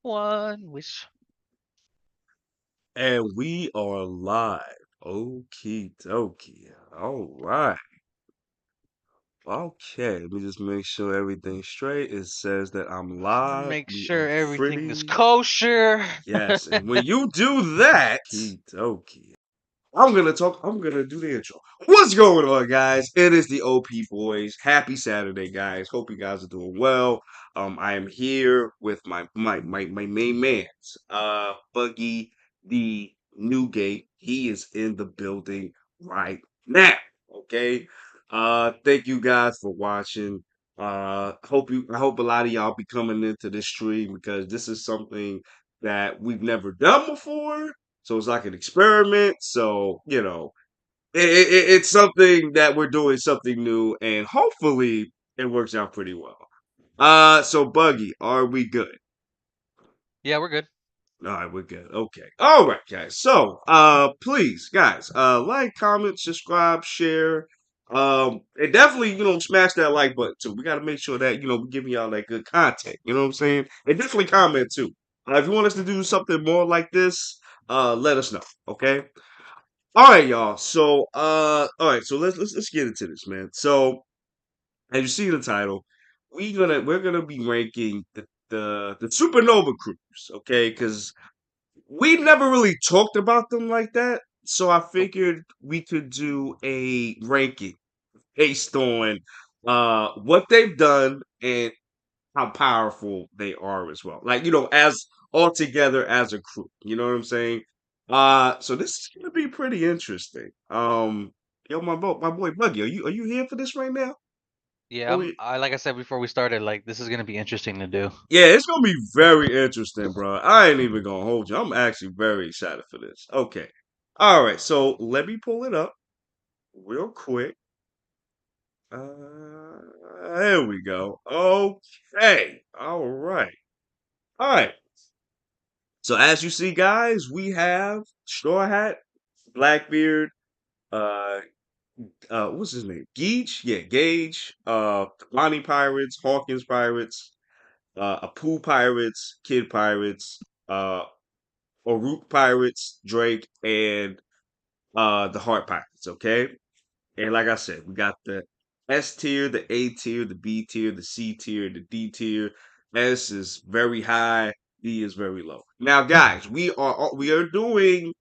One wish. And we are live. Okie dokie. All right. Okay. Let me just make sure everything's straight. It says that I'm live. Make We sure are everything is pretty. kosher. Yes. And when you do that, okie dokie. I'm gonna do the intro. What's going on, guys? It is the OP boys. Happy Saturday, guys. Hope you guys are doing well. I am here with my main man's Buggy the Newgate. He is in the building right now. Okay. Thank you guys for watching. I hope a lot of y'all be coming into this stream because this is something that we've never done before, so it's like an experiment. So, it's something that we're doing something new, and hopefully it works out pretty well. So Buggy, are we good? Yeah, we're good. All right, we're good. Okay. All right, guys. So, please, guys, like, comment, subscribe, share. And definitely, smash that like button too. We got to make sure that, we're giving y'all that good content. You know what I'm saying? And definitely comment too. If you want us to do something more like this, let us know. Okay. All right, y'all. So, all right. So let's get into this, man. So, as you see in the title, we're gonna be ranking the Supernova crews. Okay, because we never really talked about them like that. So I Nope. figured we could do a ranking based on what they've done and how powerful they are as well. Like, as all together as a crew. You know what I'm saying? So this is gonna be pretty interesting. Yo, my boy Buggy, are you here for this right now? Yeah, Oh, yeah. I like I said before we started, like this is gonna be interesting to do. Yeah, it's gonna be very interesting, bro. I ain't even gonna hold you. I'm actually very excited for this. Okay. All right, so let me pull it up real quick. There we go. Okay. All right. All right. So as you see, guys, we have Straw Hat, Blackbeard, uh, what's his name? Gage? Yeah, Gage, Lonnie Pirates, Hawkins Pirates, Apu Pirates, Kid Pirates, Oruk Pirates, Drake, and the Heart Pirates, okay? And like I said, we got the S tier, the A tier, the B tier, the C tier, the D tier. S is very high, D is very low. Now, guys, we are doing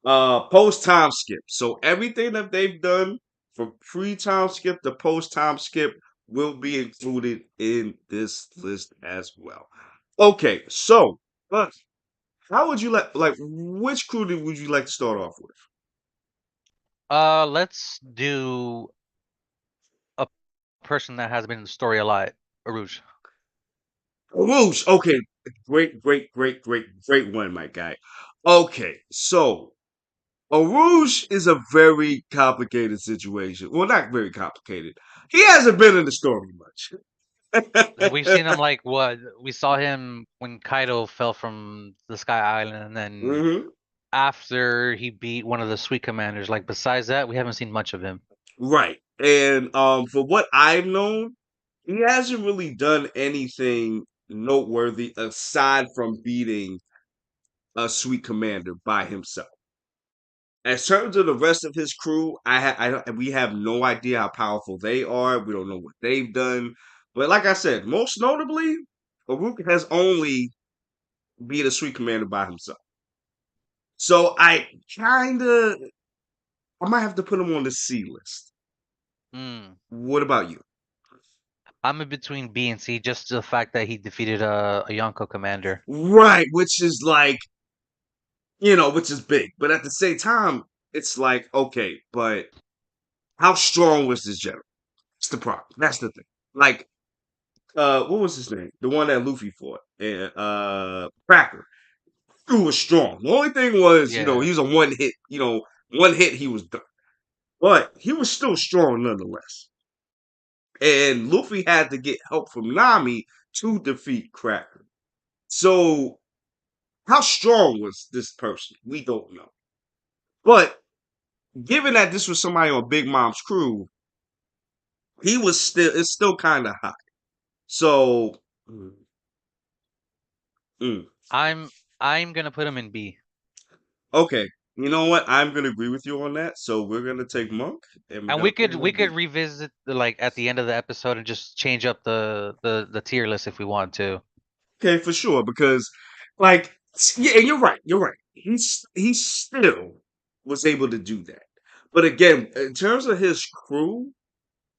post time skip. So everything that they've done from pre time skip to post time skip will be included in this list as well. Okay, so but how would you like which crew would you like to start off with? Let's do a person that has been in the story a lot. Aruj. Rouge. Okay, great one, my guy. Okay, so a Rouge is a very complicated situation. Well, not very complicated. He hasn't been in the story much. We've seen him like what? We saw him when Kaido fell from the Sky Island, and then hmm after he beat one of the Sweet Commanders. Like besides that, we haven't seen much of him. Right. And for what I've known, he hasn't really done anything noteworthy aside from beating a sweet commander by himself. As terms of the rest of his crew, we have no idea how powerful they are. We don't know what they've done. But like I said, most notably, Farouk has only beat a sweet commander by himself. So I might have to put him on the C list. Hmm. What about you? I'm in between B and C, just the fact that he defeated a Yonko commander. Right, which is like, which is big. But at the same time, it's like, okay, but how strong was this general? That's the problem. That's the thing. Like, what was his name? The one that Luffy fought. And Cracker. He was strong. The only thing was, Yeah. he was a one hit, one hit he was done. But he was still strong nonetheless. And Luffy had to get help from Nami to defeat Cracker. So how strong was this person? We don't know. But given that this was somebody on Big Mom's crew, it's still kind of high. So Mm. I'm I'm gonna put him in B. Okay. You know what? I'm gonna agree with you on that. So we're gonna take Monk and we're And gonna put him we in could B. revisit like at the end of the episode and just change up the tier list if we want to. Okay, for sure. Because, like, yeah, and you're right. You're right. He still was able to do that. But again, in terms of his crew,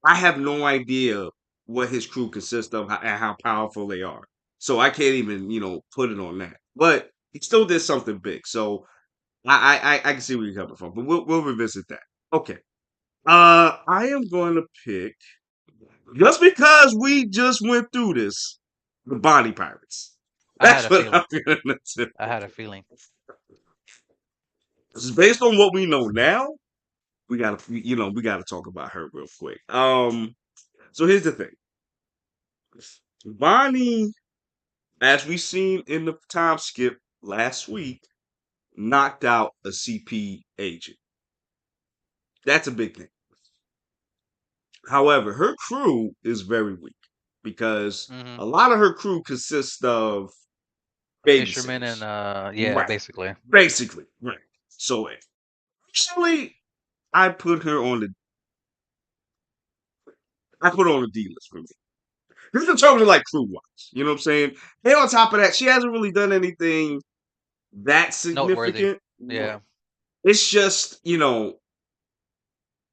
I have no idea what his crew consists of and how powerful they are. So I can't even, put it on that. But he still did something big. So I can see where you're coming from. But we'll revisit that. Okay. I am going to pick just because we just went through this, the Body Pirates. I had That's a what I'm feeling. gonna do. I had a feeling. This is based on what we know now. We gotta talk about her real quick. So here's the thing. Bonnie, as we seen in the time skip last week, knocked out a CP agent. That's a big thing. However, her crew is very weak because Hmm. a lot of her crew consists of Fisherman and babysitters. yeah, Right. basically. Basically. Right. So actually, I put her on the I put her on the D list for me. This is in terms of like crew wise. You know what I'm saying? And on top of that, she hasn't really done anything that Noteworthy. significant. Right. Yeah. It's just,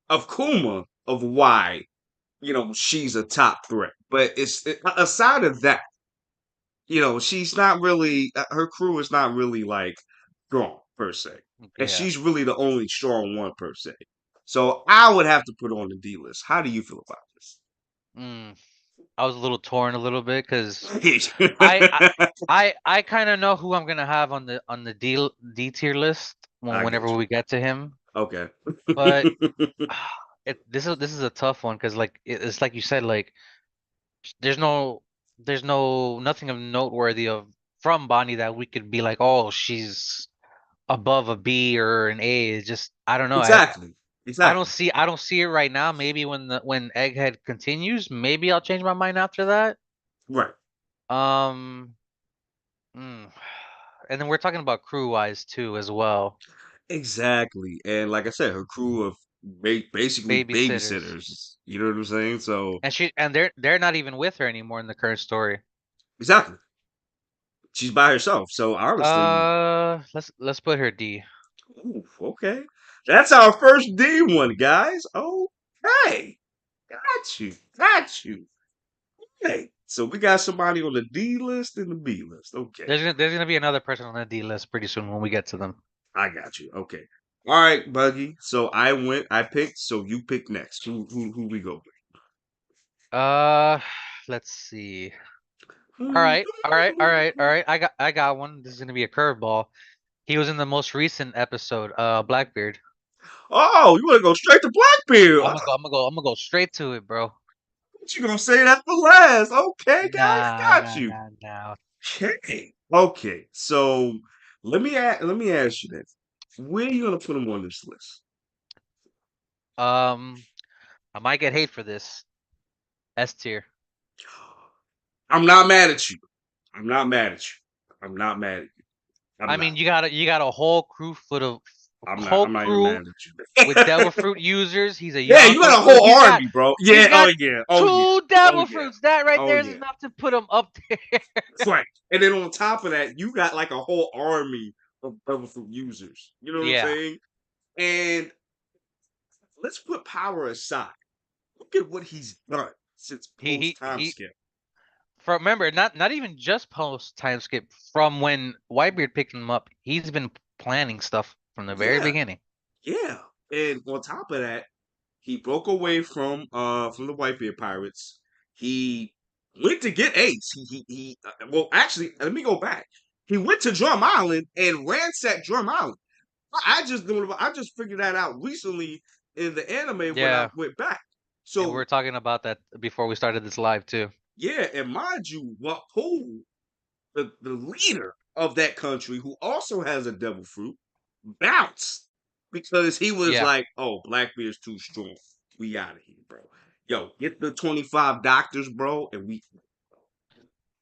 of Kuma of why, she's a top threat. But aside of that, she's not really her crew is not really like strong per se. And Yeah. she's really the only strong one per se. So I would have to put her on the D list. How do you feel about Mm. I was a little torn a little bit because this? I I I kind of know who I'm gonna have on the D tier list I whenever get you. we get to him. Okay. But this is a tough one because like it's like you said, like there's no nothing of noteworthy of from Bonnie that we could be like, oh, she's above a B or an A. It's just I don't know. Exactly. Exactly. I don't see it right now. Maybe when Egghead continues, maybe I'll change my mind after that. Right. Um, mm. And then we're talking about crew wise too as well. Exactly. And like I said, her crew of basically Babysitters. babysitters. You know what I'm saying? So And they're not even with her anymore in the current story. exactly. She's by herself. So honestly, Let's put her D. ooh, okay. That's our first D one, guys. Okay. Got you. Got you. Okay. So we got somebody on the D list and the B list. Okay. There's gonna be another person on the D list pretty soon when we get to them. I got you. Okay. All right, Buggy. So I picked, so you pick next. Who we go Uh, let's see. All with? right, all right. I got one. This is gonna be a curveball. He was in the most recent episode, Blackbeard. Oh, you want to go straight to Blackbeard? I'm gonna go straight to it, bro. You gonna say that for last? Okay, guys, Nah, got nah, you. nah, nah. Okay, okay. So let me ask you this: where are you gonna put him on this list? Um, I might get hate for this. S tier. I'm not mad at you. I'm not mad at you. I'm not mad at you. I'm I not. mean, you got a whole crew full of whole I'm not even crew mad at with devil you. fruit users. He's a Yeah, you got a Yonko. whole army, bro. He's Yeah. Oh got yeah. Oh yeah. two Oh devil yeah. fruits. That right Oh there is yeah. enough to put him up there. Right. And then on top of that, you got like a whole army of devil fruit users. You know what I'm Yeah, saying? And let's put power aside. Look at what he's done since post time he skip. from remember not even just post time skip from when Whitebeard picked him up. He's been planning stuff from the very Yeah, beginning. yeah. And on top of that, he broke away from the Whitebeard Pirates. He went to get Ace. Well, actually, let me go back. He went to Drum Island and ransacked Drum Island. I just figured that out recently in the anime when I Yeah, went back. and we So were talking about that before we started this live too. yeah, and mind you, Wapol, the leader of that country, who also has a devil fruit, bounced because he was Yeah, like, "Oh, Blackbeard's too strong. We out of here, bro. Yo, get the 25 doctors, bro, and we."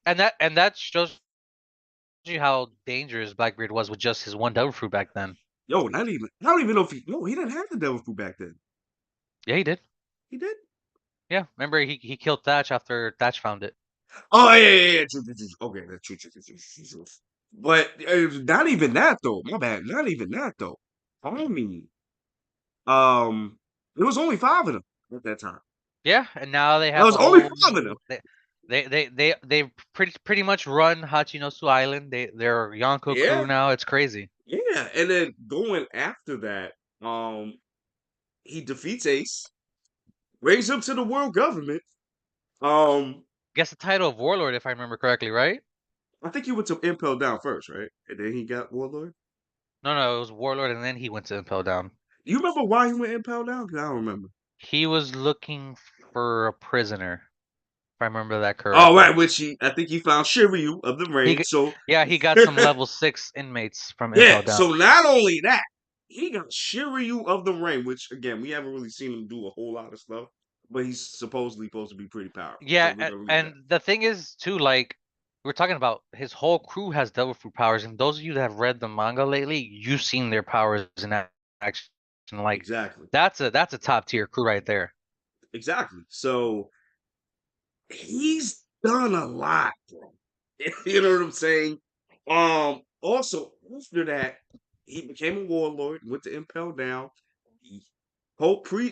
and that shows you how dangerous Blackbeard was with just his one devil fruit back then. Yo, not even. I don't even know if he. No, he didn't have the devil fruit back then. Yeah, he did. He did. Yeah, remember he killed Thatch after Thatch found it. Oh yeah. True, true, true. Okay, that's true. But not even that though. My bad. Not even that though. I mean, there was only 5 of them at that time. Yeah, and now they There have was a only 5 of them. whole. They pretty much run Hachinosu Island. They're Yonko crew Yeah, now. It's crazy. yeah. And then going after that, he defeats Ace, brings him to the world government. Um, Gets the title of Warlord if I remember correctly, right? I think he went to Impel Down first, right? And then he got Warlord. No, it was Warlord, and then he went to Impel Down. You remember why he went Impel Down? Because I don't remember. He was looking for a prisoner, if I remember that Oh, correctly. right, which he, I think he found Shiryu of the He, Rain. So, yeah, he got some level 6 inmates from yeah, Impel Down. so not only that, he got Shiryu of the Rain, which again, we haven't really seen him do a whole lot of stuff, but he's supposedly supposed to be pretty powerful. So Yeah, we're gonna leave that. and the thing is too, like we're talking about, his whole crew has devil fruit powers, and those of you that have read the manga lately, you've seen their powers in action. Like Exactly. that's a top tier crew right there. Exactly. So he's done a lot, bro. You know what I'm saying? Also after that, he became a warlord, went to Impel Down. He,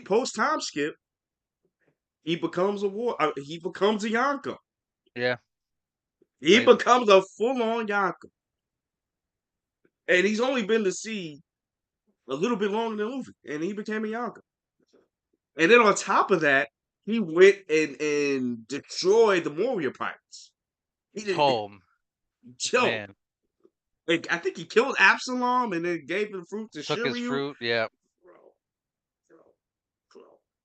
post time skip, he becomes a he becomes a Yonko. Yeah, He like becomes a full on Yonko. And he's only been to sea a little bit longer than Luffy. And he became a Yonko. And then on top of that, he went and destroyed the warrior pirates. He did home yo, man like, I think he killed Absalom and then gave the fruit to took his Shiryu. fruit. Yeah, Bro, bro, bro.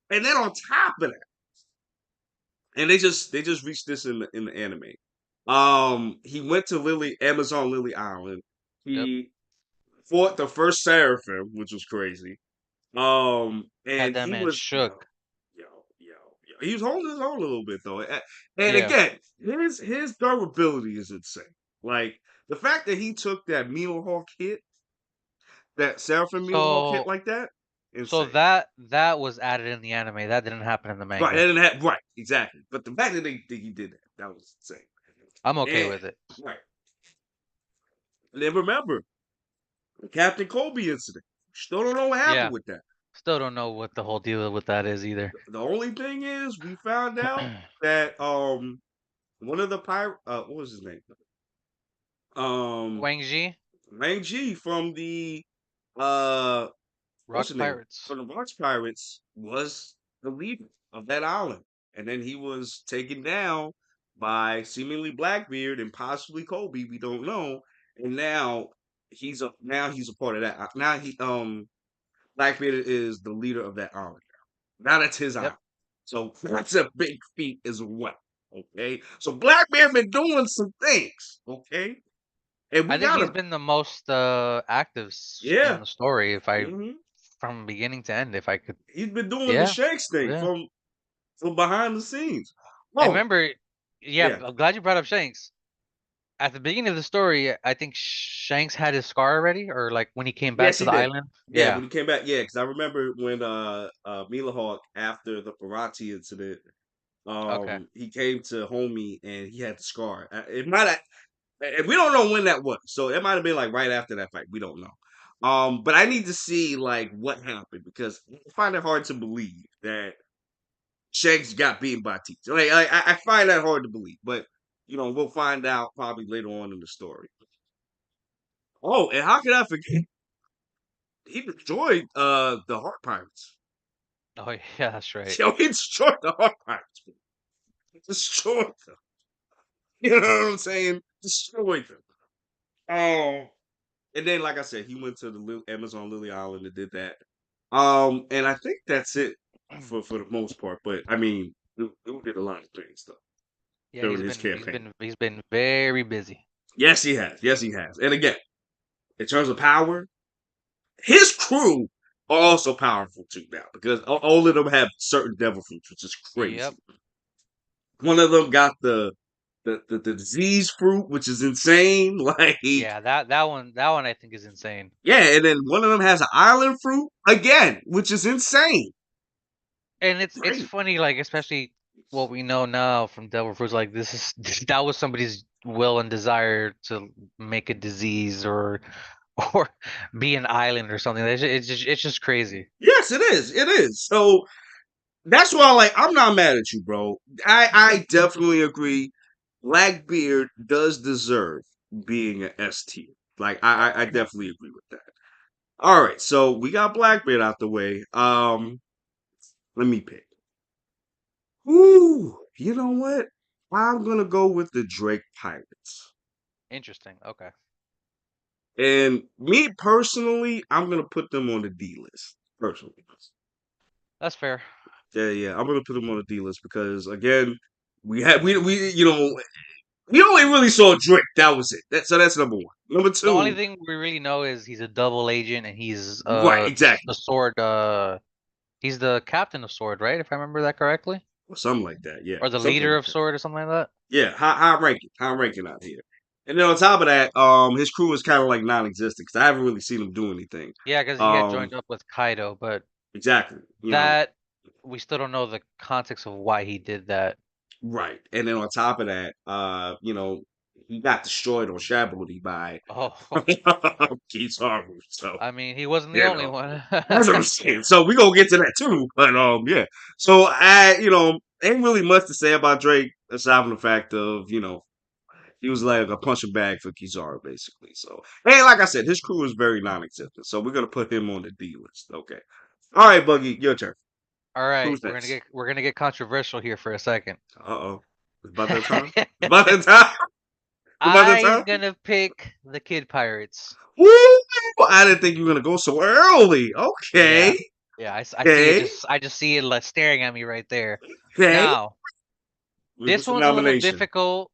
And then on top of that, and they just reached this in the anime. He went to Amazon Lily Island. yep. He fought the first Seraphim, which was crazy. Had And that he man was shook. yo, yo, yo. He was holding his own a little bit though. And Yeah. again, his durability is insane. Like the fact that he took that Hawk hit, that Seraphim Hawk hit So like that, so insane. that was added in the anime. That didn't happen in the Right, manga. that didn't have right, exactly. But the fact that he did that, that was insane. I'm okay And with it. right. And then remember the Captain Kobe incident. Still don't know what happened Yeah. with that. Still don't know what the whole deal with that is either. The only thing is we found out that one of the pirate what was his name? Um Wang Ji, Wang Ji from the uh what's Rocks his name? Pirates. From the Watch Pirates was the leader of that island. And then he was taken down by seemingly Blackbeard and possibly Kobe, we don't know. And now he's a part of that. Now Blackbeard is the leader of that island. Now that's his Yep. island. So that's a big feat as well. Okay. So Blackbeard been doing some things. Okay. And we I think he's gotta been the most active in yeah. the story, if I hmm from beginning to end, if I could. He's been doing the Yeah. Shanks thing Yeah. from behind the scenes. I Oh, remember. Yeah, yeah. I'm glad you brought up Shanks. At the beginning of the story, I think Shanks had his scar already, or like when he came back Yes, to he the did. island. Yeah, Yeah. when he came back, yeah, because I remember when Mila Hawk after the Ferrati incident, Okay. he came to Homie and he had the scar. It might have, and we don't know when that was, so it might have been like right after that fight. We don't know. But I need to see like what happened because I find it hard to believe that Shanks got beaten by Teach. Like I find that hard to believe, but we'll find out probably later on in the story. Oh, and how could I forget? He destroyed the Heart Pirates. Oh yeah, that's right. Yo, he destroyed the Heart Pirates. Destroyed them. You know what I'm saying? Destroyed them. Oh, and then like I said, he went to the Amazon Lily Island and did that. And I think that's it for the most part. But I mean, he did a lot of things though Yeah, during he's his been campaign. he's been very busy. Yes, he has. Yes, he has. And again, in terms of power, his crew are also powerful too now because all of them have certain devil fruits, which is Yep. crazy. One of them got the the disease fruit, which is insane. Like, Yeah, that one I think is insane. yeah, and then one of them has an island fruit again, which is insane. And it's Great. funny, like especially what we know now from Devil Fruits, like this is that was somebody's will and desire to make a disease or be an island or something. It's just crazy. Yes, it is. It is. So that's why, like, I'm not mad at you, bro. I definitely agree. Blackbeard does deserve being an S tier. Like, I definitely agree with that. All right, so we got Blackbeard out the way. Let me pick. Ooh, you know what? I'm gonna go with the Drake Pirates. Interesting. Okay, And me personally, I'm gonna put them on the D list. Personally. that's fair. Yeah, yeah. I'm gonna put them on the D list because again, we you know, we only really saw Drake. That was it. So that's number one. Number The only two, thing we really know is he's a double agent and he's right, the exactly. sword he's the captain of sword, right? If I remember that correctly, Or something like that. Yeah, or the something leader like of that. sword or something like that. Yeah, high ranking out here. And then on top of that, his crew is kind of like non-existent because I haven't really seen him do anything. Yeah, because he had Um, joined up with Kaido, but exactly. You know, that we still don't know the context of why he did that. right. And then on top of that, he got destroyed on Shabuti by Oh, Kizaru. So, I mean, he wasn't the you only know. one. That's what I'm saying. So we gonna get to that too. But yeah. So ain't really much to say about Drake aside from the fact of, he was like a punching bag for Kizaru, basically. So and like I said, his crew is very non-existent. So we're gonna put him on the D list. Okay. All right, Buggy, your turn. All right, Who's we're gonna next? get we're gonna get controversial here for a second. Uh-oh. It's about that time? It's about that time? It's about that I'm time? gonna pick the Kid Pirates. Woo! I didn't think you were gonna go so early. Yeah, Okay. yeah, I see it. Okay. I just see it like staring at me right there. Okay. Now, this What's the one's a little nomination? difficult.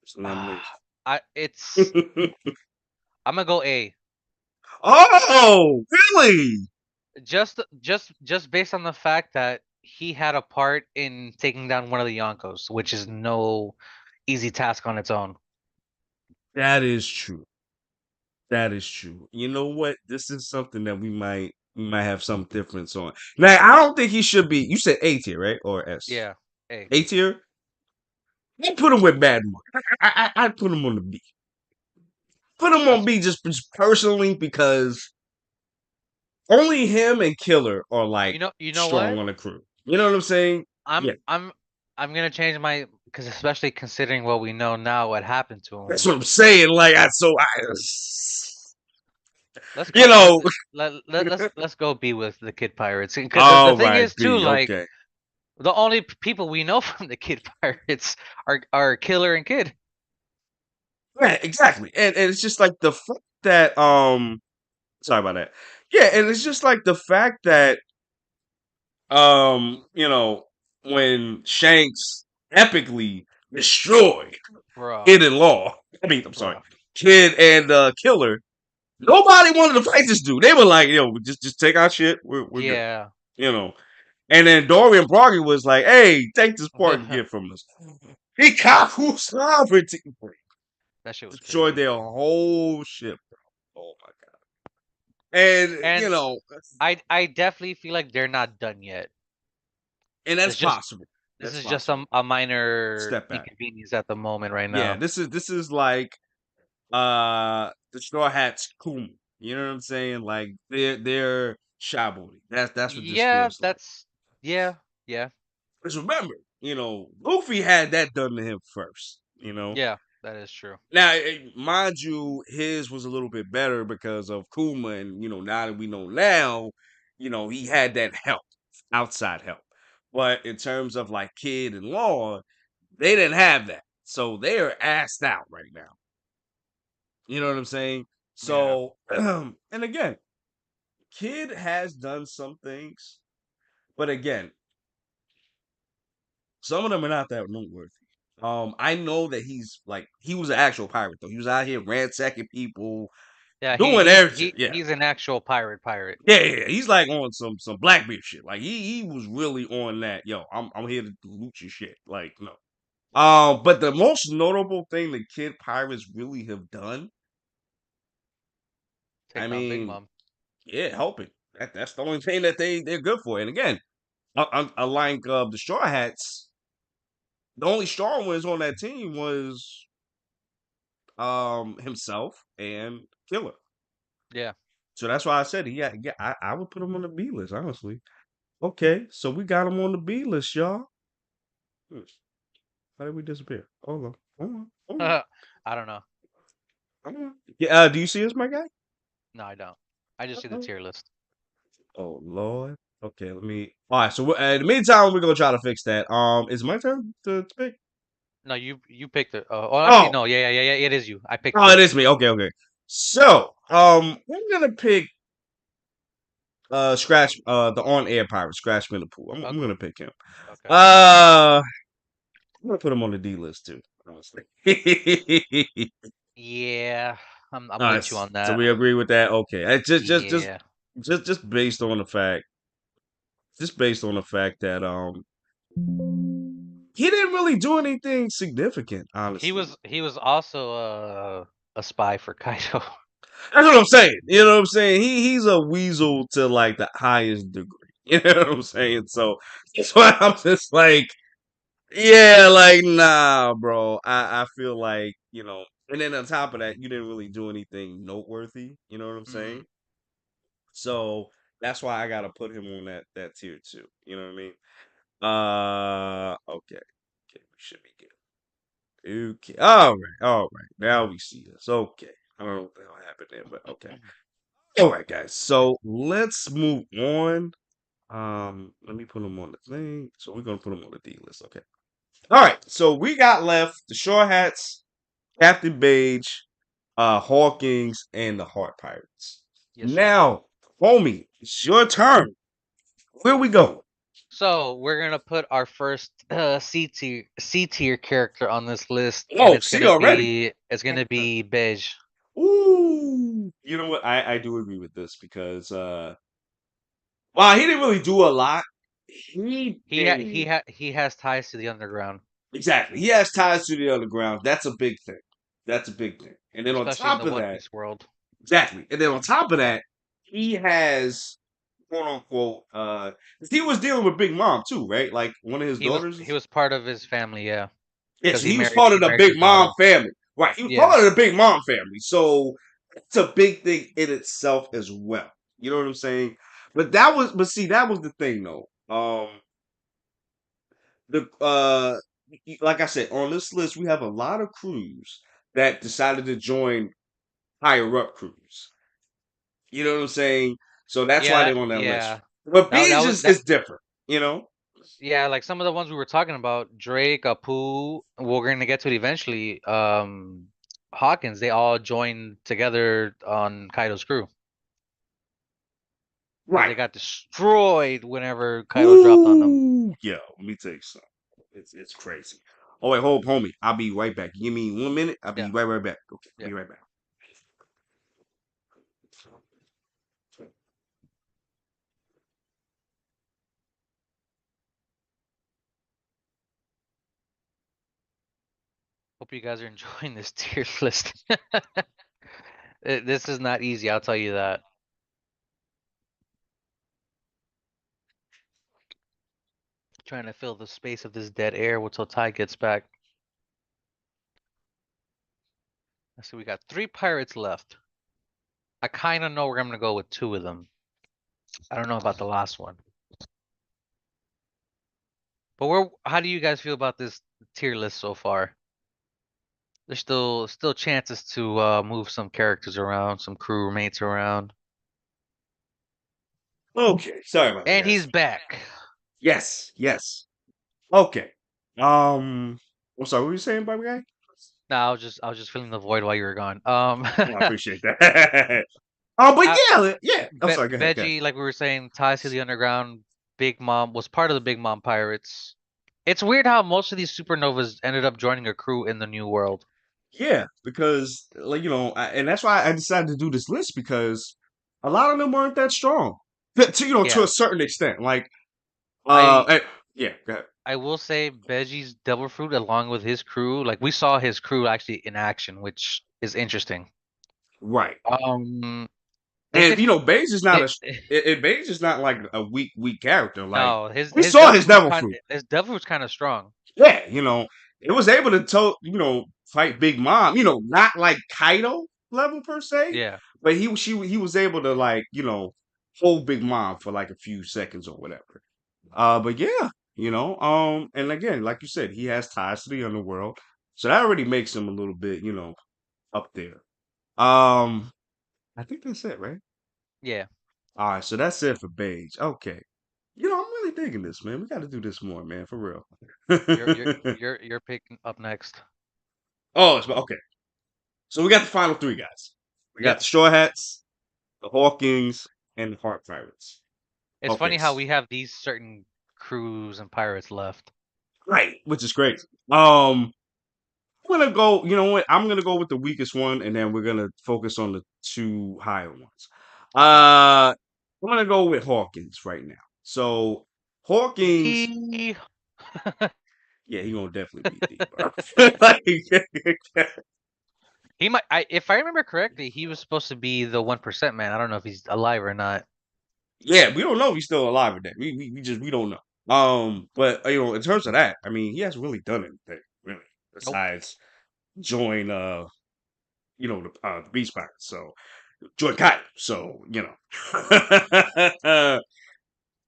What's the nomination? I it's I'm gonna go A. Oh, really? Just based on the fact that he had a part in taking down one of the Yonkos, which is no easy task on its own. That is true. That is true. You know what? This is something that we might have some difference on. Now, I don't think he should be. You said A tier, right? Or S? Yeah, A. A tier? I put him with Bad Mark. I'd put him on the B. Put him on That's B just personally because only him and Killer are like you know strong what? on the crew. You know what I'm saying? I'm Yeah, I'm I'm gonna change my because especially considering what we know now, what happened to that's him. what I'm saying. Like Let's you call know. let's go be with the Kid Pirates because the All thing right, is too B. like Okay. the only people we know from the Kid Pirates are Killer and Kid. Yeah, exactly. And it's just like the fact that sorry about that. Yeah, and it's just like the fact that um, you know, when Shanks epically destroyed Bruh, Kid and Law. I'm sorry, bruh. Kid and Killer. Nobody wanted to fight this dude. They were like, yo, just take our shit. We're good. Yeah. You know. And then Dorian Broggy was like, hey, take this Spartan gift from us. He Kaku sovereignty. That shit was Destroyed crazy. their whole ship. Oh my god. And And I definitely feel like they're not done yet. and that's It's just possible. this That's is just possible. a minor Step back. inconvenience at the moment right Yeah, now. this is like the Straw Hats Kuma. You know what I'm saying? Like they're Shabooty. That's what this Yeah, feels like. that's yeah, yeah, Because remember, Luffy had that done to him first. yeah. That is true. Now, mind you, his was a little bit better because of Kuma, and now that we know now, he had that help, outside help. But in terms of like Kid and Law, they didn't have that, so they are assed out right now. You know what I'm saying? Yeah, So, and again, Kid has done some things, but again, some of them are not that noteworthy. I know that he was an actual pirate though. He was out here ransacking people, yeah. He doing he's everything. he Yeah. he's an actual pirate. Yeah, yeah, yeah. He's like on some Blackbeard shit. Like he was really on that. Yo, I'm here to loot your shit. Like no. But the most notable thing the Kid Pirates really have done, I Taking on Big mean, Mom. yeah, helping. That's the only thing that they're good for. And again, unlike the Straw Hats, the only strong ones on that team was himself and Killer. Yeah. So that's why I said yeah, I would put him on the B list, honestly. Okay, so we got him on the B list, y'all. Hmm, how did we disappear? Hold on, I don't know. hold on. Yeah, do you see us, my guy? No, I don't. I just see the Uh-oh. tier list. Oh Lord. Okay, let me. All right, so in the meantime, we're gonna try to fix that. Is it my turn to pick? No, you picked it. Oh, actually, Oh, no. Yeah. It is you. I picked oh, it first. is me. Okay, okay. So, I'm gonna pick Scratch the on air pirate, Scratch Pool. I'm Okay. gonna pick him. Okay. Uh I'm gonna put him on the D list too, honestly. Yeah, I'm All right, with you on so that. we agree with that. Okay, I Yeah. just based on the fact, that he didn't really do anything significant, He honestly. was he was also a spy for Kaido. That's what I'm saying. You know what I'm saying? He's a weasel to like the highest degree. You know what I'm saying? So that's why I'm just like, yeah, like nah, bro. I feel like, and then on top of that, you didn't really do anything noteworthy. You know what I'm Hmm. saying? So that's why I gotta put him on that tier too. You know what I mean? Okay, okay, we should be good. Okay, all right. Now we see us. Okay, I don't know what the hell happened there, but okay. All right, guys. So let's move on. Let me put him on the thing. So we're gonna put him on the D list. Okay. All right. So we got left the Short Hats, Captain Beige, Hawkins, and the Heart Pirates. Yes, sir. Now, homie, it's your turn. Where we go? So we're gonna put our first C tier character on this list, and Oh, see already. it's gonna be Beige. Ooh, you know what? I do agree with this because while he didn't really do a lot, he did. He has ties to the underground, Exactly. He has ties to the underground. That's a big thing. That's a big thing. And then on especially in top the of One that, Piece world. exactly. And then on top of that, he has quote unquote 'cause he was dealing with Big Mom too, right? Like one of his daughters. He was part of his family, yeah, Yeah, because so he was part of he the married Big their Mom daughter. family. Right. He was Yeah, part of the Big Mom family. So it's a big thing in itself as well. You know what I'm saying? But see, that was the thing though. The like I said, on this list we have a lot of crews that decided to join higher up crews. You know what I'm saying? So that's why they're on that list. yeah. But That Beige was is different, you know? yeah, like some of the ones we were talking about, Drake, Apu, we're gonna get to it eventually. Hawkins, they all joined together on Kaido's crew because they Right. got destroyed whenever Kaido dropped on them. Ooh, yo, let me tell you something. It's crazy. Oh wait, hold, homie. I'll be right back. Give me 1 minute. I'll be Yeah, right back. Okay, I'll yeah. be right back. Hope you guys are enjoying this tier list. This is not easy, I'll tell you that. Trying to fill the space of this dead air until Ty gets back. So we got 3 pirates left. I kind of know where I'm gonna go with 2 of them. I don't know about the last one. But how do you guys feel about this tier list so far? There's still chances to move some characters around, some crewmates around. Okay, sorry about that, And he's guys. back. Yes, yes. Okay. I'm sorry. What were you saying, Bobby guy? No, I was just filling the void while you were gone. Oh, I appreciate that. Oh, but I, yeah, yeah. I'm sorry. Go ahead, go ahead. Veggie, like we were saying, ties to the underground. Big Mom was part of the Big Mom pirates. It's weird how most of these supernovas ended up joining a crew in the New World. Yeah, because like and that's why I decided to do this list because a lot of them weren't that strong to to a Yeah, certain extent. Like, I eh, yeah, go ahead. I will say Beji's Devil Fruit along with his crew, like we saw his crew actually in action, which is interesting. Right. If And they you know, Beige is not it, a Beige is not like a weak character. Like no, we his saw Devil his Fruit's devil kind fruit. his Devil Fruit's kind of strong. Yeah, you know, it was able to fight Big Mom. You know, not like Kaido level per se, Yeah, but he was able to like hold Big Mom for like a few seconds or whatever. But yeah, and again, like you said, he has ties to the underworld, so that already makes him a little bit up there. Um, I think that's it, right? yeah. All right, so that's it for Beige. Okay. I'm really digging this, man. We got to do this more, man, for real. You're you're you're picking up next. Oh, okay. So we got the final three guys. We got Yep. the Straw Hats, the Hawkings, and the Heart Pirates. It's Okay, funny how we have these certain crews and pirates left. right, which is great. Um, I'm gonna go. You know what? I'm gonna go with the weakest one, and then we're gonna focus on the two higher ones. Okay. I'm gonna go with Hawkins right now. So Hawkins, D. yeah, he gonna definitely be deep, bro. Like, He might. If I remember correctly, he was supposed to be the 1% man. I don't know if he's alive or not. yeah, we don't know if he's still alive or dead. We don't know. But in terms of that, I mean, he hasn't really done anything really Nope. besides join the Beast Pirates. So join Kaido. So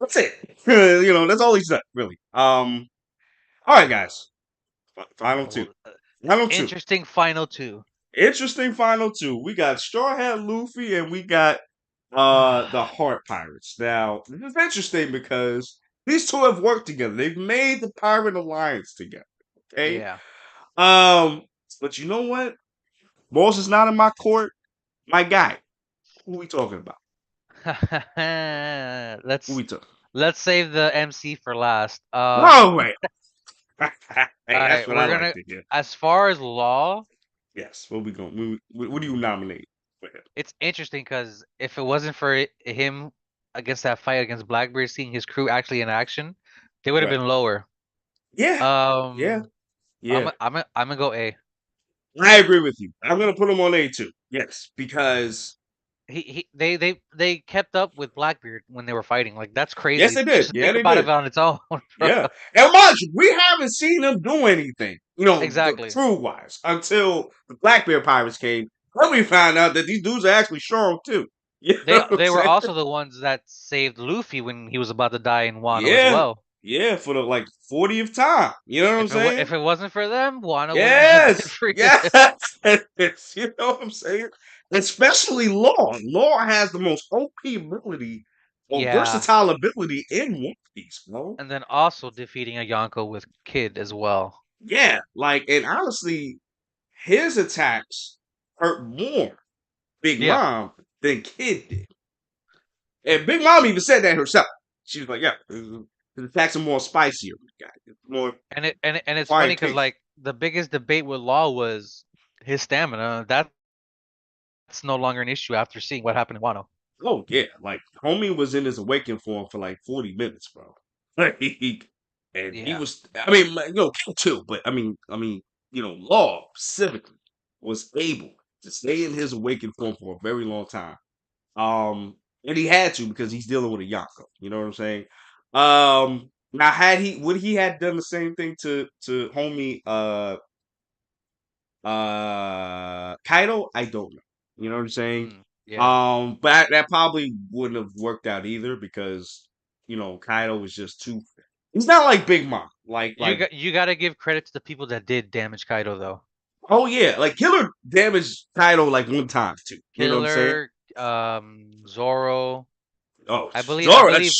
that's it. That's all he's done really. All right, guys. Final two. Well, Final two. interesting final two. Interesting final two. We got Straw Hat Luffy and we got the Heart Pirates. Now, this is interesting because these two have worked together. They've made the Pirate Alliance together. Okay? Yeah. Um, but you know what? Boss is not in my court. My guy. Who we talking about? Who let's we talking? let's save the MC for last. Oh wait. All Hey, that's right, what I we're like gonna to hear. as far as law, Yes. What we going? What do you nominate for him? it's interesting because if it wasn't for him against that fight against Blackbeard, seeing his crew actually in action, they would have Right. been lower. Yeah. Yeah. Um, Yeah. I'm gonna go A. I agree with you. I'm gonna put him on A2. Yes, because They kept up with Blackbeard when they were fighting. Like that's yes, crazy they did. just to Yeah, think they about it did. on its own, bro. Yeah. And mind you, we haven't seen them do anything, the Exactly. crew wise, until the Black Bear Pirates came. Then we found out that these dudes are actually strong too. You know what I'm They were saying? also the ones that saved Luffy when he was about to die in Wano as Yeah. well. Yeah, for the like 40th time. You know what I'm saying? If it wasn't for them, Wano wouldn't have been Yes. free. Yes. You know what I'm saying? Especially Law. Law has the most OP ability or Yeah, versatile ability in One Piece, bro. and then also defeating a Yonko with Kid as well. Yeah, and honestly, his attacks hurt more Big Yeah, Mom than Kid did. And Big Mom even said that herself. She was like, yeah, his attacks are more spicier. It's more and it's fire funny because kick. like the biggest debate with Law was his stamina. That's no longer an issue after seeing what happened in Wano. Oh yeah, like homie was in his awakened form for like 40 minutes, bro. Like and he Yeah, was I mean, King too, but Law specifically was able to stay in his awakened form for a very long time. And he had to because he's dealing with a Yonko. You know what I'm saying? Now had he would he had done the same thing to homie Kaido? I don't know. You know what I'm saying? yeah. But that probably wouldn't have worked out either because Kaido was just too. He's not like Big Mom. You got to give credit to the people that did damage Kaido though. Oh yeah, like Killer damaged Kaido like one time too. You know what I'm saying? Killer, Zoro. Oh, I Zoro, believe,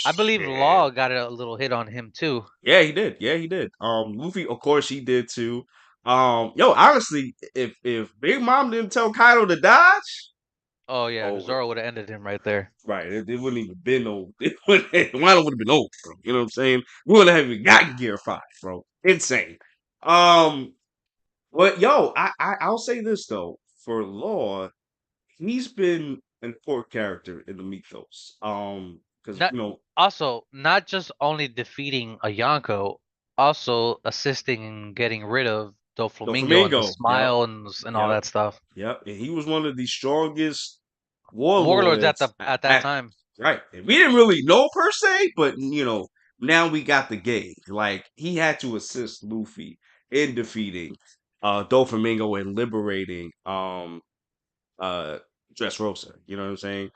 I believe yeah, Law got a little hit on him too. yeah, he did. Yeah, he did. Luffy, of course, he did too. Yo, honestly, if Big Mom didn't tell Kaido to dodge, Oh yeah, over. Zoro would have ended him right there. Right. It wouldn't even been no. Wano would have been over, bro. You know what I'm saying? We wouldn't have even gotten Gear 5, bro. Insane. Um, but yo, I'll say this though. For Law, he's been an important character in the mythos. because Not also not just only defeating a Yonko, also assisting in getting rid of Doflamingo and the Doflamingo. Yep, smile and all yep, that stuff. yep. And he was one of the strongest Warlords at the warlords at that time. right. And we didn't really know per se, but now we got the gauge. Like he had to assist Luffy in defeating Doflamingo and liberating uh Dressrosa. You know what I'm saying?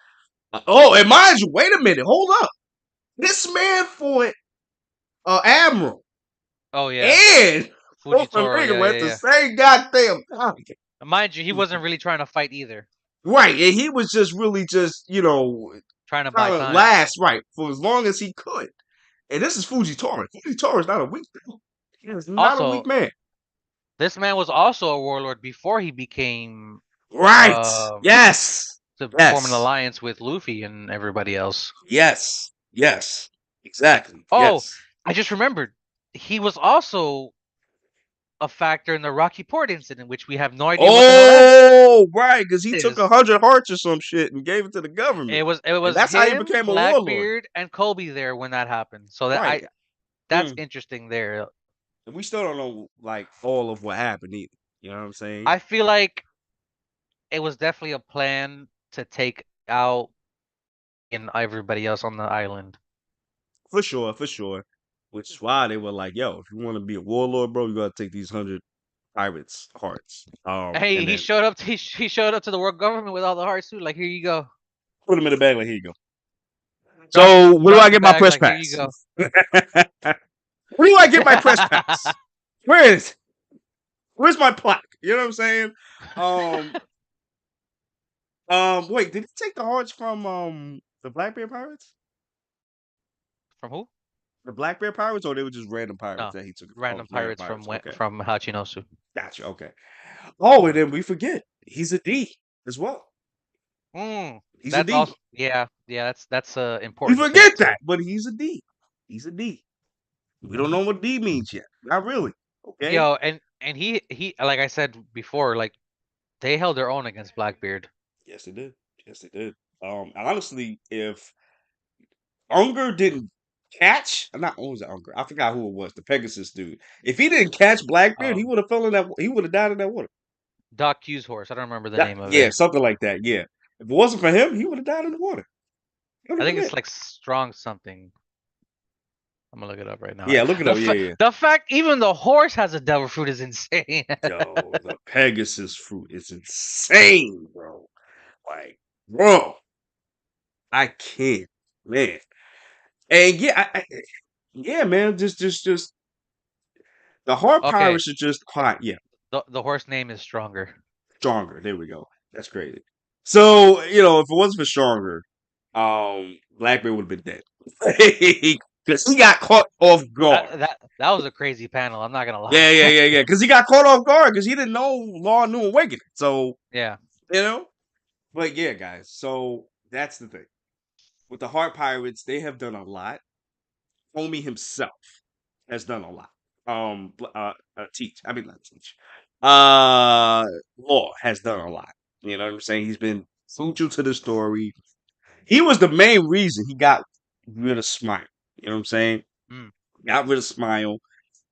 Oh, and mind you, wait a minute, hold up. This man fought Admiral Oh yeah, and Fujitoro. Yeah, Doflamingo yeah, at the yeah. same goddamn time. Mind you, he wasn't really trying to fight either. Right, and he was just really just Trying to buy trying to time. last right for as long as he could. And this is Fujitora. Fujitora is not a weak man. He is not a weak Also, man. this man was also a warlord before he became Right. uh Yes. to form an Yes. alliance with Luffy and everybody else. Yes. Yes. Exactly. Oh, Yes. I just remembered. He was also a factor in the Rocky Port incident, which we have no idea what the hell that Oh, right, because he took is. 100 hearts or some shit and gave it to the government, It and was that's how he him, became a warlord. Blackbeard, and Kobe there when that happened. So Right. that's Mm. interesting there. And we still don't know like all of what happened either. You know what I'm saying? I feel like it was definitely a plan to take out and everybody else on the island. For sure, for sure. Which is why they were like, "Yo, if you want to be a warlord, bro, you gotta take these 100 pirates' hearts." Hey, And then he showed up to the world government with all the hearts too. Like, here you go. put them in the bag. Like, here you go. So, where do Drop I the get my bag. press Like, here you pass? go. Where do I get my press pass? Where is? Where's my plaque? You know what I'm saying? Um, Wait, did he take the hearts from the Black Bear Pirates? From who? The Black Bear Pirates, or they were just random pirates No, that he took? Oh, random random pirates pirates. Okay, from Hachinosu. gotcha. Okay. Oh, and then we forget he's a D as well. He's a That's D. also yeah. That's a We important thing forget too. that, but he's a D. He's a D. We don't Mhm. know what D means yet. Not really. Okay. Yo, and he like I said before, like they held their own against Blackbeard. Yes, they did. Yes, they did. Honestly, if Unger didn't catch, not what was it Unger? I forgot who it was. The Pegasus dude. If he didn't catch Blackbeard, he Um, would have fell in that. He would have died in that water. Doc Q's horse. I don't remember the name of Yeah, it. something like that. Yeah. If it wasn't for him, he would have died in the water. I think 100%. it's like strong something. I'm gonna look it up right now. Yeah, look it up. Yeah, yeah. The fact even the horse has a devil fruit is insane. Yo, the Pegasus fruit is insane, bro. Like, bro, I can't, man. And yeah, yeah, man. Just the heart Okay, pirates are just quite, yeah, the horse name is stronger. stronger. There we go. That's crazy. So if it wasn't for stronger, Blackbeard would have been dead because he got caught off guard. That was a crazy panel. I'm not gonna Yeah, yeah, lie. yeah, yeah. Because he got caught off guard because he didn't know Law New Awakening. So Yeah. you know, but yeah, guys. So that's the thing with the heart pirates. They have done a lot. Homie himself has done a lot. Teach. I mean, not teach. Law has done a lot. You know what I'm saying? He's been crucial to the story. He was the main reason he got rid of Smile. You know what I'm saying? Mm. Got rid of Smile.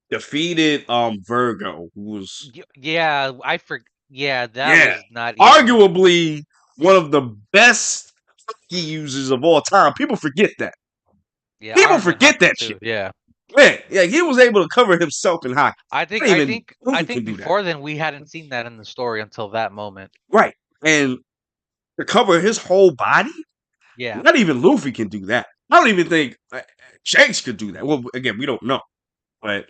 Defeated Virgo, who was Yeah, yeah, that yeah, was not easy. arguably one of the best key users of all time. People forget that. Yeah, People Armin forget Hunter that shit. too. Yeah. Man, yeah, he was able to cover himself in hockey. Not even I Luffy can think do that. before then we hadn't seen that in the story until that moment. Right. And to cover his whole body, Yeah. not even Luffy can do that. I don't even think Shanks could do that. Well, again, we don't know. But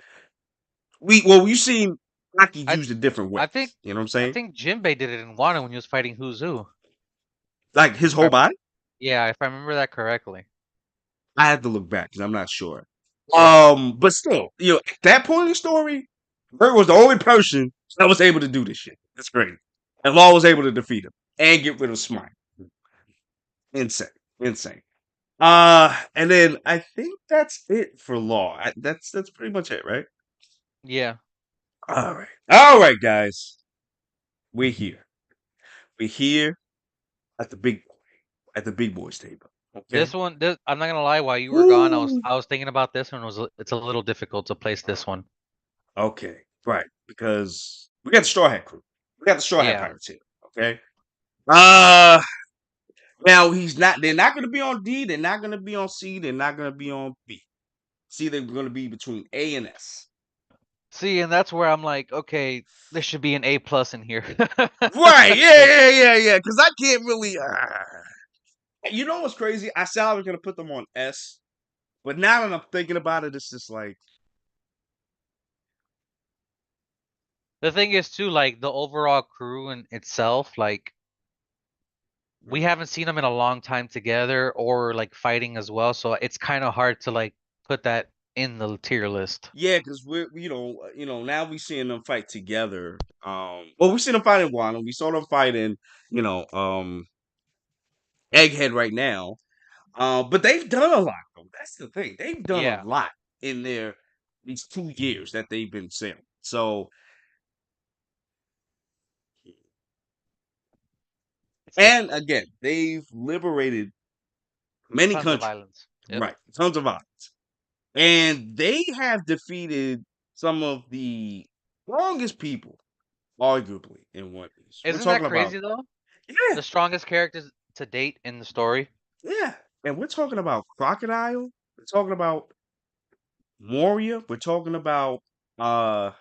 we've seen hockey I used in different I ways. think You know what I'm I saying? think Jinbei did it in Wano when he was fighting Who's Who. Like his If whole I'm body? Yeah, if I remember that correctly. I had to look back because I'm not sure. Yeah. But still, at that point in the story, Bert was the only person that was able to do this shit. That's great. And Law was able to defeat him and get rid of Smite. Insane. Insane. And then I think that's it for Law. That's pretty much it, right? Yeah. All right. All right, guys. We're here. We're here at the big boys table. This Okay. one, I'm not gonna lie. While you were gone, Woo. I was thinking about this one. It's a little difficult to place this one. Okay. Right. Because we got the Straw Hat crew. We got the Straw Hat Yeah. Pirates here. Okay. Uh Now he's not. They're not going to be on D. They're not going to be on C. They're not going to be on B. C. They're going to be between A and S. See, and that's where I'm like, okay, there should be an A plus in here. Right? Yeah, 'Cause yeah, yeah, yeah. Because I can't really. You know what's crazy? I said I was going to put them on S, but now that I'm thinking about it, it's just like, the thing is too, like the overall crew in itself, like we mm, haven't seen them in a long time together or like fighting as well, so it's kind of hard to like put that in the tier list. yeah, because we're now we seeing them fight together. Well, we seen them fight in Wano. We saw them fight in you know Egghead right now. But they've done a lot, though. That's the thing. They've done a Yeah, lot in these 2 years that they've been sailing. So, it's and again, they've liberated many tons of countries, violence. Yep. right? Tons of violence, and they have defeated some of the strongest people, arguably, in One Piece. We're Isn't that talking about, crazy though? yeah, The strongest characters to date in the story. yeah, and we're talking about Crocodile. We're talking about Moria. We're talking about uh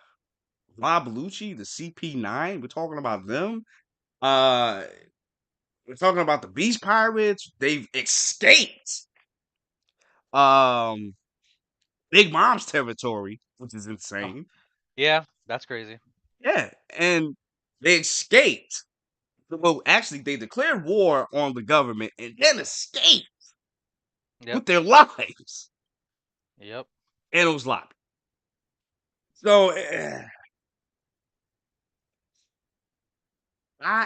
Rob Lucci, the CP9. We're talking about them. Uh, we're talking about the Beast Pirates. They've escaped um Big Mom's territory, which is Oh, insane. yeah, that's crazy. Yeah, and they escaped. Well, actually, they declared war on the government and then escaped Yep. with their lives. Yep. And it was locked. So,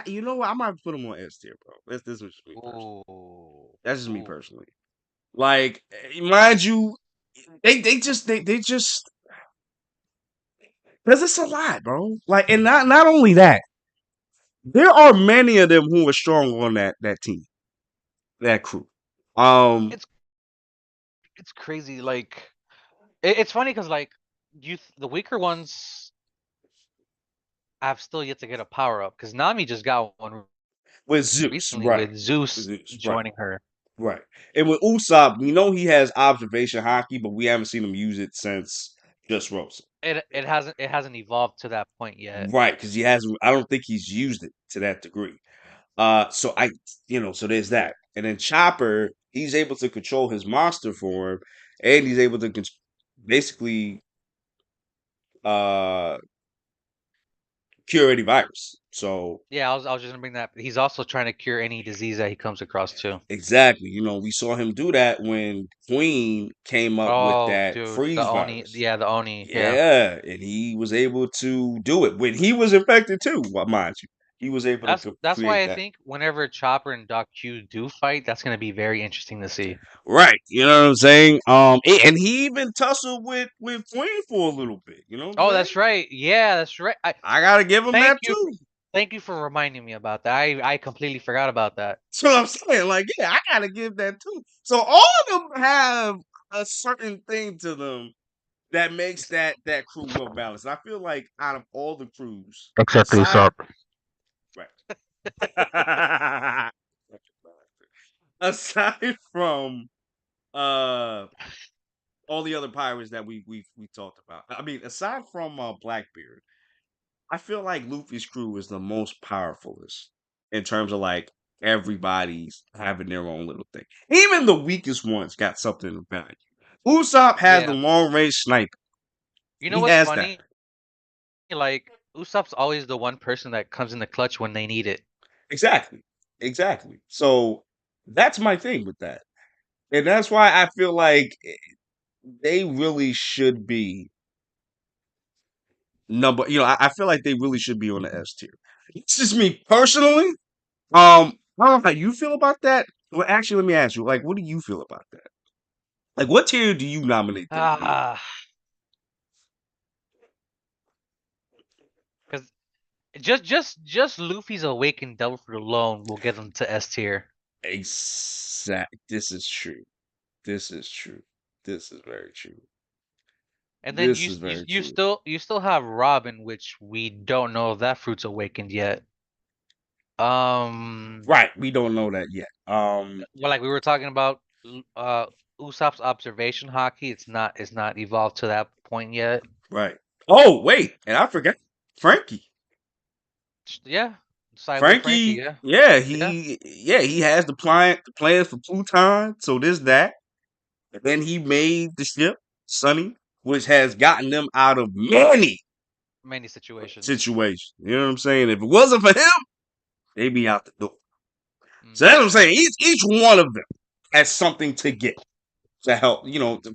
you know what? I might put them on S tier, bro. This is just me personally. Ooh. That's just me Ooh. personally. Like, mind you, they just because it's a lot, bro. Like, and not only that, there are many of them who are strong on that team, that crew. Um, It's it's crazy. Like it's funny because like the weaker ones have still yet to get a power up because Nami just got one with Zeus, recently right? with Zeus Zeus, right, joining her. right. And with Usopp, we know he has observation haki, but we haven't seen him use it since just Rosa. It hasn't evolved to that point yet. Right, because he hasn't. I don't think he's used it to that degree. So so there's that. And then Chopper, he's able to control his monster form, and he's able to basically uh cure any virus. So Yeah, I was just gonna bring that. He's also trying to cure any disease that he comes across too. exactly, we saw him do that when Queen came up with Oh, that dude, the freeze Oni, virus. yeah, the Oni, yeah. Yeah, and he was able to do it when he was infected too. Mind you, he was able to That's why create I that. think whenever Chopper and Doc Q do fight, that's gonna be very interesting to see. Right, you know what I'm saying? And he even tussled with Queen for a little bit. You know what I'm Oh, saying? that's right. Yeah, that's right. I gotta give him Thank that you, too. thank you for reminding me about that. I completely forgot about that. That's what I'm saying. Like, yeah, I gotta give that too. So all of them have a certain thing to them that makes Ex- that crew well balanced. I feel like out of all the crews, Except aside Usopp. right. Aside from uh all the other pirates that we talked about. I mean, aside from Blackbeard, I feel like Luffy's crew is the most powerfulest in terms of like everybody's having their own little thing. Even the weakest ones got something of value. Usopp has the Yeah. long range sniper. You know He what's has that. funny? Like Usopp's always the one person that comes in the clutch when they need it. Exactly. Exactly. So that's my thing with that. And that's why I feel like they really should be I feel like they really should be on the S tier. It's just me personally. I don't know how you feel about that. Well, actually, let me ask you, like, what do you feel about that? Like, what tier do you nominate them to be on? Ah, because just Luffy's awakened devil fruit alone will get him to S tier. exact. This is true. This is true. This is very true. And then This is very true. you still have Robin, which we don't know if that fruit's awakened yet. Right. We don't know that yet. Well, like we were talking about, Usopp's observation hockey. It's not evolved to that point yet. Right. Oh, wait, and I forgot Frankie. Yeah, Silent Frankie. Frankie, Yeah, yeah. he has the plans for Pluton, so there's that. And then he made the ship, Sunny, which has gotten them out of many Many situations. situations. You know what I'm saying? If it wasn't for him, they'd be out the door. So that's Mm. what I'm saying. Each one of them has something to get to help,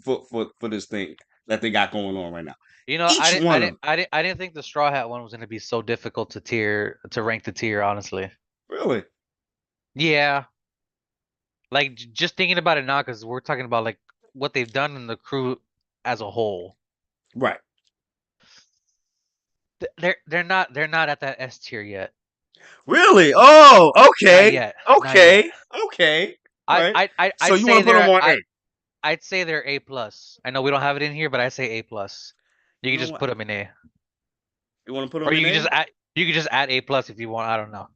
for this thing that they got going on right now. You know, Each one of them. I didn't think the Straw Hat one was gonna be so difficult to rank the tier. Honestly, Really? yeah. Like just thinking about it now, because we're talking about like what they've done in the crew as a whole. Right. They're not at that S tier yet. Really? Oh, Not okay. yet. Not yet. Okay. Okay. All right. So I'd you want say to put them on A? I'd say they're A plus. I know we don't have it in here, but I say A plus. You You can know just what? put them in A, You want to put or them in A? you can just add A plus if you want. I don't know.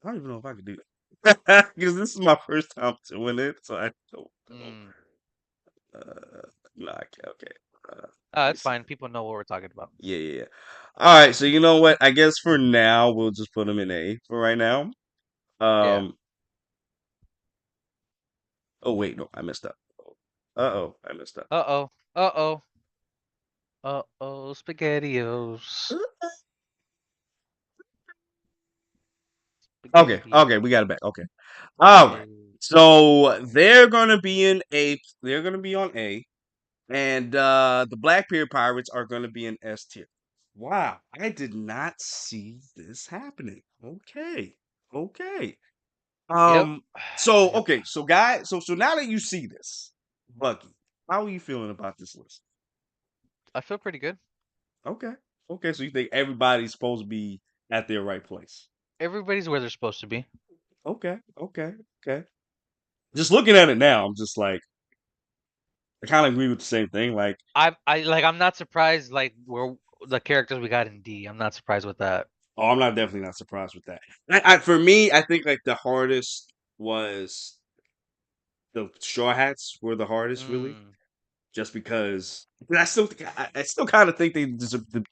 I don't even know if I could do that because this is my first time doing it, so I don't know. Mm. No, I can't. Okay. Let me It's see. fine. People know what we're talking about. Yeah, yeah, yeah. All right. So you know what? I guess for now we'll just put them in A for right now. Yeah. Um. Oh wait, no, I messed up. Uh-oh, I messed up. Uh oh. Uh oh. Uh oh. Spaghettios. Okay, okay, Spaghettios. we got it back. Okay. All right. Yeah. So they're gonna be in A. They're gonna be on A, and the Blackbeard Pirates are gonna be in S tier. Wow, I did not see this happening. Okay, okay. Yep. So Yep. okay, so guys, so now that you see this, Bucky, how are you feeling about this list? I feel pretty good. Okay, okay. So you think everybody's supposed to be at their right place? Everybody's where they're supposed to be. Okay, okay, okay. Just looking at it now, I'm just like, I kind of agree with the same thing. Like, I'm not surprised like we're the characters we got in D. I'm not surprised with that. oh, I'm not definitely not surprised with that. For me, I think like the hardest was the Straw Hats were the hardest, really, Mm. just because. But I still kind of think they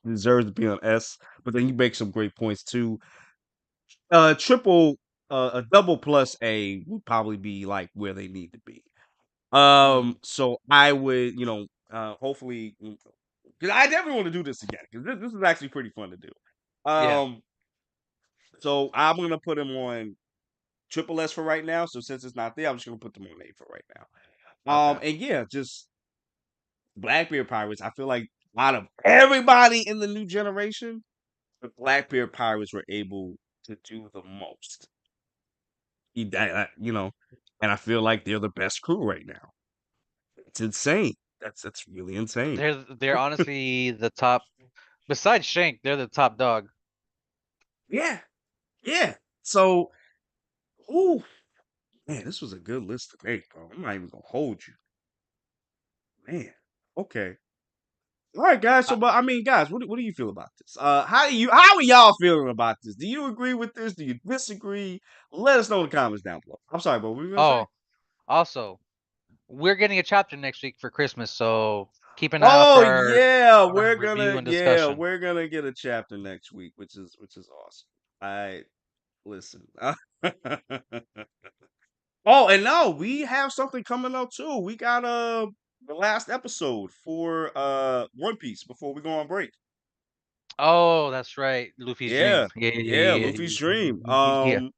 deserve to be on S. But then you make some great points too. Triple, a double plus A would probably be like where they need to be. Mm. So I would, hopefully, because I definitely want to do this again because this is actually pretty fun to do. Yeah. Um, so I'm gonna put them on triple S for right now. So since it's not there, I'm just gonna put them on A for right now. Okay. And yeah, just Blackbeard Pirates. I feel like out of everybody in the new generation, the Blackbeard Pirates were able to do the most. You know, and I feel like they're the best crew right now. It's insane. That's really insane. They're honestly the top. Besides Shank, they're the top dog. Yeah, yeah. So, ooh, man, this was a good list to make, bro. I'm not even gonna hold you, man. Okay. All right, guys. I, But I mean, guys, what do you feel about this? How are y'all feeling about this? Do you agree with this? Do you disagree? Let us know in the comments down below. I'm sorry, but what were you gonna say? oh, also, we're getting a chapter next week for Christmas, so keep an eye out Oh for yeah, our review and discussion. we're gonna get a chapter next week, which is awesome. I listen. Oh, and no, we have something coming up too. We got the last episode for One Piece before we go on break. Oh, that's right. Luffy's dream. Yeah, Yeah, yeah, yeah, Luffy's dream. yeah, yeah, yeah.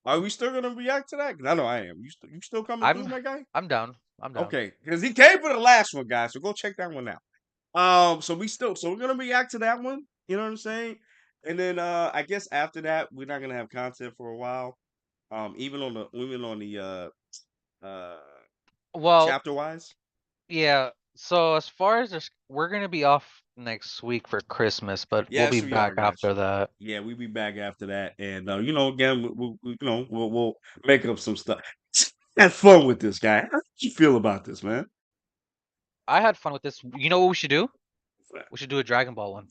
Are we still gonna react to that? 'Cause I know I am. You still coming through, I'm my guy? I'm down. I'm down. Okay, because he came for the last one, guys. So go check that one out. So we're gonna react to that one. You know what I'm saying? And then I guess after that, we're not gonna have content for a while. Even on the uh Well, chapter wise. yeah. So as far as this, we're gonna be off next week for Christmas, but we'll be Yes, we are. back Got after you. that. Yeah, we'll be back after that, and again, we'll make up some stuff. had fun with this guy. How did you feel about this, man? I had fun with this. You know what we should do? We should do a Dragon Ball one.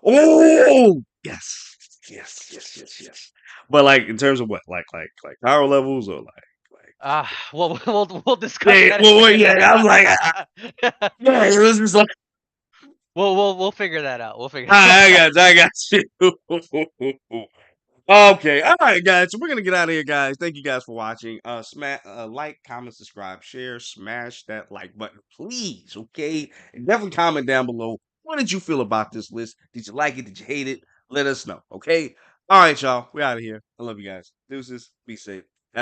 Oh yes, yes, yes, yes, yes. But like in terms of what, like power levels or like. Well, we'll discuss Yeah, that and well, figure yeah. that I'm like, out. yeah, it was just like, We'll figure that out. We'll figure. I got you. Okay, all right, guys. So we're gonna get out of here, guys. Thank you guys for watching. Smash, like, comment, subscribe, share, smash that like button, please. Okay, and definitely comment down below. What did you feel about this list? Did you like it? Did you hate it? Let us know. Okay. All right, y'all. We're out of here. I love you guys. Deuces. Be safe.